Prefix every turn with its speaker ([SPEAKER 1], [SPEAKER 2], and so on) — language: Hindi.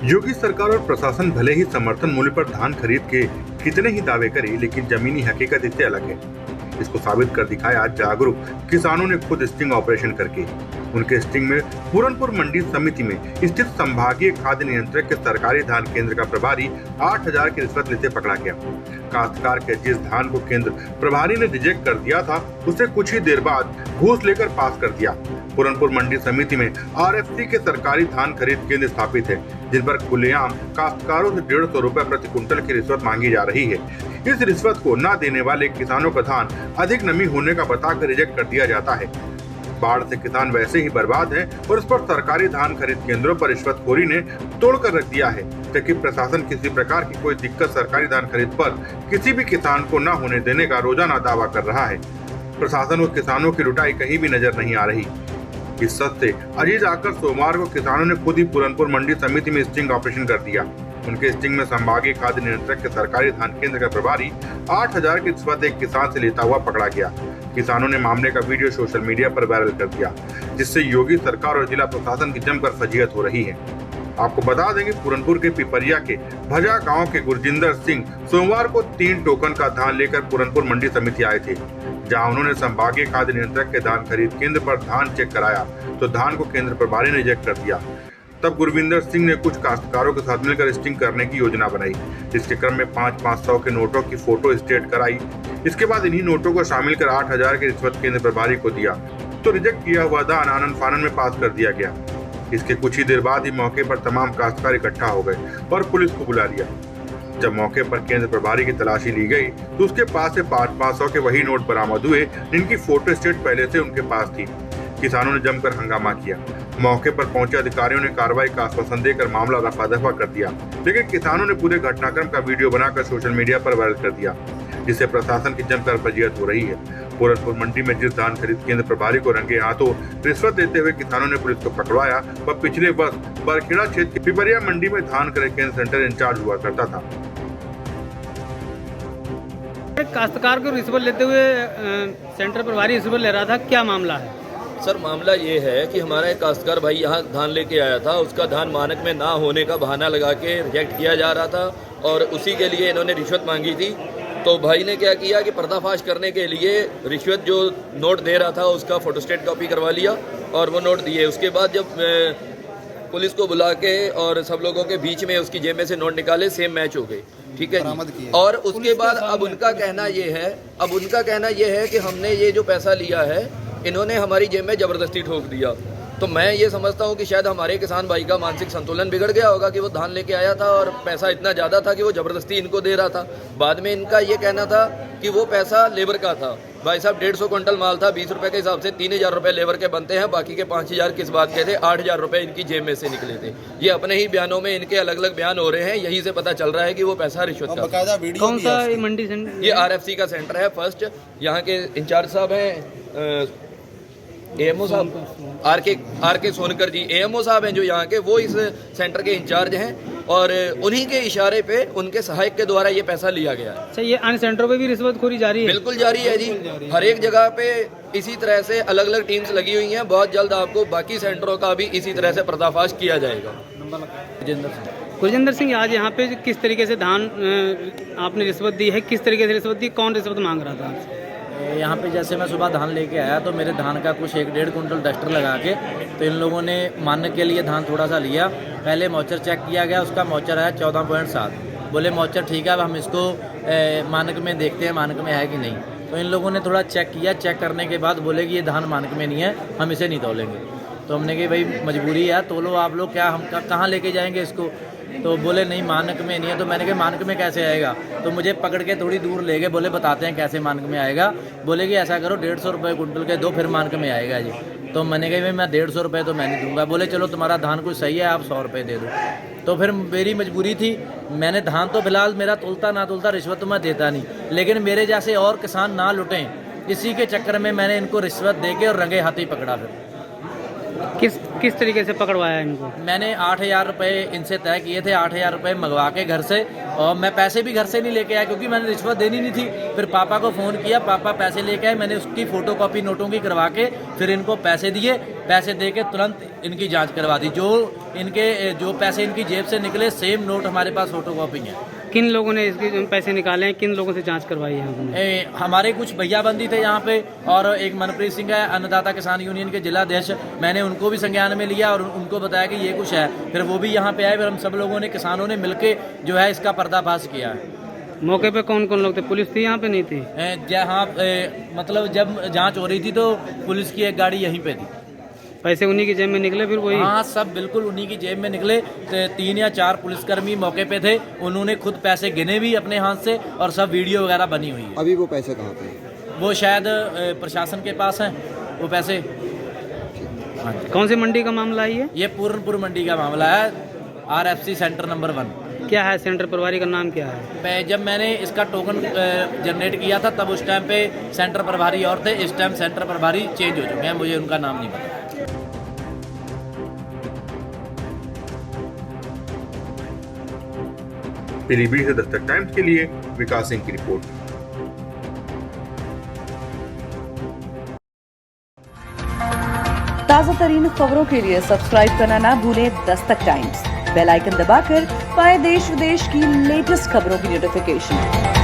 [SPEAKER 1] योगी सरकार और प्रशासन भले ही समर्थन मूल्य पर धान खरीद के कितने ही दावे करे, लेकिन जमीनी हकीकत इससे अलग है। इसको साबित कर दिखाया आज जागरूक किसानों ने खुद स्टिंग ऑपरेशन करके। उनके स्टिंग में पूरनपुर मंडी समिति में स्थित संभागीय खाद्य नियंत्रक के सरकारी धान केंद्र का प्रभारी 8,000 की रिश्वत लेते पकड़ा गया। काश्तकार के जिस धान को केंद्र प्रभारी ने रिजेक्ट कर दिया था, उसे कुछ ही देर बाद घूस लेकर पास कर दिया। पूरनपुर मंडी समिति में RFC के सरकारी धान खरीद केंद्र स्थापित है, जिन पर खुलेआम काश्तकारों से 150 रुपए प्रति कुंटल की रिश्वत मांगी जा रही है। इस रिश्वत को न देने वाले किसानों का धान अधिक नमी होने का बताकर रिजेक्ट कर दिया जाता है। बाढ़ से किसान वैसे ही बर्बाद हैं और इस पर सरकारी धान खरीद केंद्रों पर रिश्वतखोरी ने तोड़कर रख दिया है, ताकि प्रशासन किसी प्रकार की कोई दिक्कत सरकारी धान खरीद पर किसी भी किसान को न होने देने का रोजाना दावा कर रहा है। प्रशासन और किसानों की लुटाई कहीं भी नजर नहीं आ रही। इस सच से अजीज आकर सोमवार को किसानों ने खुद ही पूरनपुर मंडी समिति में स्टिंग ऑपरेशन कर दिया। उनके स्टिंग में संभागीय खाद्य नियंत्रक के सरकारी धान केंद्र का प्रभारी 8,000 की रिश्वत एक किसान से लेता हुआ पकड़ा गया। किसानों ने मामले का वीडियो सोशल मीडिया पर वायरल कर दिया, जिससे योगी सरकार और जिला प्रशासन की जमकर फजीहत हो रही है। आपको बता दें कि पूरनपुर के पिपरिया के भजा गांव के गुरजिंदर सिंह सोमवार को 3 टोकन का धान लेकर पूरनपुर मंडी समिति आए थे, जहां उन्होंने संभागीय खाद्य नियंत्रक के धान खरीद केंद्र पर धान चेक कराया तो धान को केंद्र प्रभारी ने रिजेक्ट कर दिया। तब गुरविंदर सिंह ने कुछ काश्तकारों के साथ मिलकर स्टिंग करने की योजना बनाई, जिसके क्रम में 500 के नोटों की फोटो स्टेट कराई। इसके बाद इन्हीं नोटों को शामिल कर 8,000 की रिश्वत केंद्र प्रभारी को दिया, तो रिजेक्ट किया हुआ दान आनन फानन में पास कर दिया गया। इसके कुछ ही देर बाद ही मौके पर तमाम काश्तकार इकट्ठा हो गए और पुलिस को बुला लिया। जब मौके पर केंद्र प्रभारी की तलाशी ली गई तो उसके पास से 500 के वही नोट बरामद हुए, जिनकी फोटो स्टेट पहले से उनके पास थी। किसानों ने जमकर हंगामा किया। मौके पर पहुंचे अधिकारियों ने कार्रवाई का आश्वासन देकर मामला रफा दफा कर दिया, लेकिन किसानों ने पूरे घटनाक्रम का वीडियो बनाकर सोशल मीडिया पर वायरल कर दिया, जिससे प्रशासन की जमकर फजीहत हो रही है। पूरनपुर मंडी में जिस धान खरीद केंद्र प्रभारी को रंगे हाथों रिश्वत देते हुए किसानों ने पुलिस को पकड़वाया, वह पिछले वर्ष बरखेड़ा क्षेत्र की पिपरिया मंडी में धान खरीद केंद्र सेंटर इंचार्ज हुआ करता था।
[SPEAKER 2] काश्तकार को रिश्वत लेते हुए सेंटर प्रभारी रिश्वत ले रहा था, क्या मामला है?
[SPEAKER 3] सर मामला ये है कि हमारा एक काश्तकार भाई यहाँ धान लेके आया था, उसका धान मानक में ना होने का बहाना लगा के रिजेक्ट किया जा रहा था और उसी के लिए इन्होंने रिश्वत मांगी थी। तो भाई ने क्या किया कि पर्दाफाश करने के लिए रिश्वत जो नोट दे रहा था उसका फोटोस्टेट कॉपी करवा लिया और वो नोट दिए। उसके बाद जब पुलिस को बुला के और सब लोगों के बीच में उसकी जेब में से नोट निकाले, सेम मैच हो गए, ठीक है जी। और उसके बाद अब उनका कहना ये है कि हमने ये जो पैसा लिया है इन्होंने हमारी जेब में ज़बरदस्ती ठोक दिया। तो मैं ये समझता हूँ कि शायद हमारे किसान भाई का मानसिक संतुलन बिगड़ गया होगा कि वो धान लेके आया था और पैसा इतना ज़्यादा था कि वो ज़बरदस्ती इनको दे रहा था। बाद में इनका ये कहना था कि वो पैसा लेबर का था। भाई साहब 150 क्विंटल माल था, 20 रुपये के हिसाब से 3,000 रुपये लेबर के बनते हैं, बाकी के 5,000 किस बात के थे? 8,000 रुपये इनकी जेब में से निकले थे। ये अपने ही बयानों में इनके अलग अलग बयान हो रहे हैं, यही से पता चल रहा है कि वो पैसा रिश्वत का।
[SPEAKER 2] कौन सा मंडी सेंटर?
[SPEAKER 3] ये RFC का सेंटर है फर्स्ट। यहाँ के इंचार्ज साहब हैं AMO साहब आर के सोनकर जी, AMO साहब हैं जो यहाँ के, वो इस सेंटर के इंचार्ज हैं और उन्हीं के इशारे पे उनके सहायक के द्वारा ये पैसा लिया गया है।
[SPEAKER 2] अच्छा, ये अन्य सेंटरों पे भी रिश्वतखोरी जारी है? बिल्कुल
[SPEAKER 3] जारी है जी, हर एक जगह पे इसी तरह से अलग अलग टीम्स लगी हुई हैं। बहुत जल्द आपको बाकी सेंटरों का भी इसी तरह से पर्दाफाश किया जाएगा।
[SPEAKER 2] गुरजिंदर सिंह, आज यहाँ पे किस तरीके से धान आपने रिश्वत दी है, किस तरीके से रिश्वत दी, कौन रिश्वत मांग रहा था?
[SPEAKER 4] यहाँ पे जैसे मैं सुबह धान लेके आया तो मेरे धान का कुछ 1.5 कुंटल डस्टर लगा के तो इन लोगों ने मानक के लिए धान थोड़ा सा लिया। पहले मॉइस्चर चेक किया गया, उसका मॉइस्चर है 14.7। बोले मॉइस्चर ठीक है, अब हम इसको मानक में देखते हैं मानक में है कि नहीं। तो इन लोगों ने थोड़ा चेक किया, चेक करने के बाद बोले कि ये धान मानक में नहीं है, हम इसे नहीं तोलेंगे। तो हमने कहा भाई मजबूरी है, तोलो आप लोग, क्या हम कहाँ लेके जाएंगे इसको? तो बोले नहीं मानक में नहीं है। तो मैंने कहा मानक में कैसे आएगा? तो मुझे पकड़ के थोड़ी दूर ले गए, बोले बताते हैं कैसे मानक में आएगा। बोले कि ऐसा करो 150 रुपये कुंटल के दो, फिर मानक में आएगा जी। तो मैंने कहा भाई मैं 150 रुपये तो मैं नहीं दूंगा। बोले चलो तुम्हारा धान कुछ सही है, आप 100 रुपये दे दो। तो फिर मेरी मजबूरी थी, मैंने धान तो फिलहाल मेरा तोलता ना तोलता रिश्वत तो मैं देता नहीं, लेकिन मेरे जैसे और किसान ना लुटें, इसी के चक्कर में मैंने इनको रिश्वत दे के और रंगे हाथी पकड़ा। फिर
[SPEAKER 2] किस किस तरीके से पकड़वाया इनको?
[SPEAKER 4] मैंने 8,000 रुपये इनसे तय किए थे, 8,000 रुपये मंगवा के घर से, और मैं पैसे भी घर से नहीं लेके आया क्योंकि मैंने रिश्वत देनी नहीं थी। फिर पापा को फ़ोन किया, पापा पैसे लेके आए, मैंने उसकी फ़ोटोकॉपी नोटों की करवा के फिर इनको पैसे दिए, पैसे दे के तुरंत इनकी जांच करवा दी। जो पैसे इनकी जेब से निकले सेम नोट हमारे पास फ़ोटोकॉपी है।
[SPEAKER 2] किन लोगों ने इसके जो पैसे निकाले हैं, किन लोगों से जांच करवाई है आपने?
[SPEAKER 4] हमारे कुछ भैयाबंदी थे यहाँ पे, और एक मनप्रीत सिंह है अन्नदाता किसान यूनियन के जिला अध्यक्ष, मैंने उनको भी संज्ञान में लिया और उनको बताया कि ये कुछ है। फिर वो भी यहाँ पे आए, फिर हम सब लोगों ने, किसानों ने मिलके जो है इसका पर्दाफाश किया है।
[SPEAKER 2] मौके पे कौन कौन लोग थे? पुलिस थी यहाँ पे? नहीं थी?
[SPEAKER 4] जहाँ मतलब जब जांच हो रही थी तो पुलिस की एक गाड़ी यहीं पे थी।
[SPEAKER 2] पैसे उन्हीं की जेब में निकले फिर वही?
[SPEAKER 4] हाँ, सब बिल्कुल उन्हीं की जेब में निकले। 3 या 4 पुलिसकर्मी मौके पे थे, उन्होंने खुद पैसे गिने भी अपने हाथ से, और सब वीडियो वगैरह बनी हुई है।
[SPEAKER 5] अभी वो पैसे कहाँ पे हैं?
[SPEAKER 4] वो शायद प्रशासन के पास हैं वो पैसे। हाँ जी।
[SPEAKER 2] कौन सी मंडी का मामला है ये?
[SPEAKER 4] ये पूरनपुर मंडी का मामला है, RFC सेंटर नंबर 1।
[SPEAKER 2] क्या है सेंटर प्रभारी का नाम क्या है?
[SPEAKER 4] जब मैंने इसका टोकन जनरेट किया था तब उस टाइम पे सेंटर प्रभारी और थे, इस टाइम सेंटर प्रभारी चेंज हो चुके हैं, मुझे उनका नाम नहीं पता।
[SPEAKER 1] पीलीभीत से दस्तक टाइम्स के लिए विकास सिंह की रिपोर्ट।
[SPEAKER 6] ताज़ा तरीन खबरों के लिए सब्सक्राइब करना ना भूलें दस्तक टाइम्स। बेल आइकन दबाकर पाएं देश विदेश की लेटेस्ट खबरों की नोटिफिकेशन।